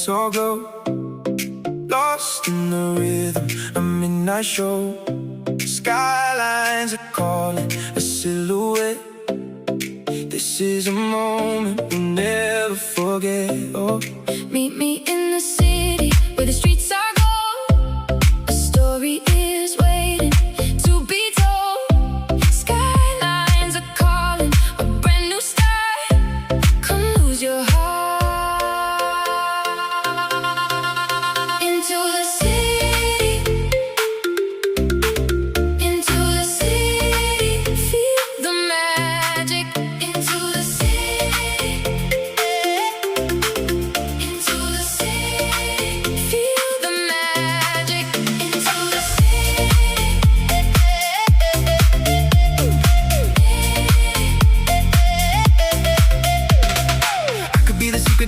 All go lost in the rhythm, a midnight show. Skylines are calling, a silhouette. This is a moment we'll never forget. Oh, meet me in the city where the streets are gold. A story is waiting to be told. Skylines are calling, a brand new start. Come lose your heart.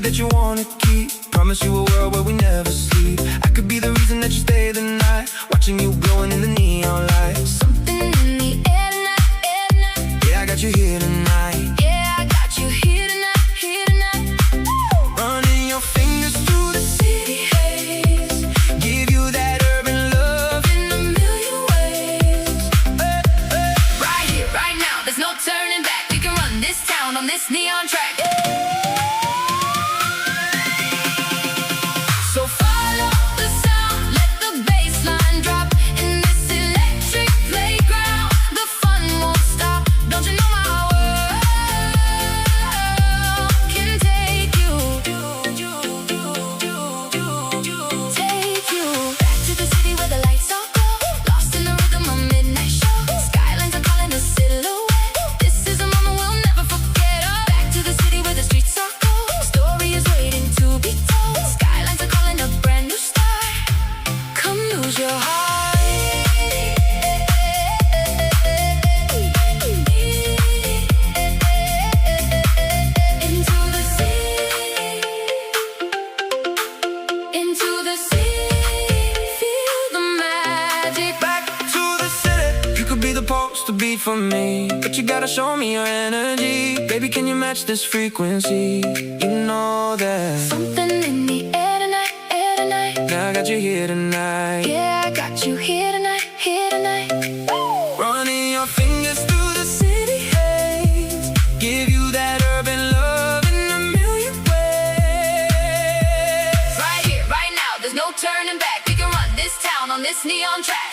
that you wanna keep. Promise you a world where we never sleep. I could be the reason that you stay the night, watching you glowing in the neon lights. Something in the air tonight, yeah, I got you here tonight. Yeah, I got you here tonight, here tonight. Running your fingers through the city haze, give you that urban love in a million ways. Right here, right now, there's no turning back. We can run this town on this neon track. For me, but you gotta show me your energy. Baby, can you match this frequency? You know that something in the air tonight, air tonight. Now I got you here tonight. Yeah, I got you here tonight, here tonight. Running your fingers through the city haze, give you that urban love in a million ways. Right here, right now, there's no turning back. We can run this town on this neon track.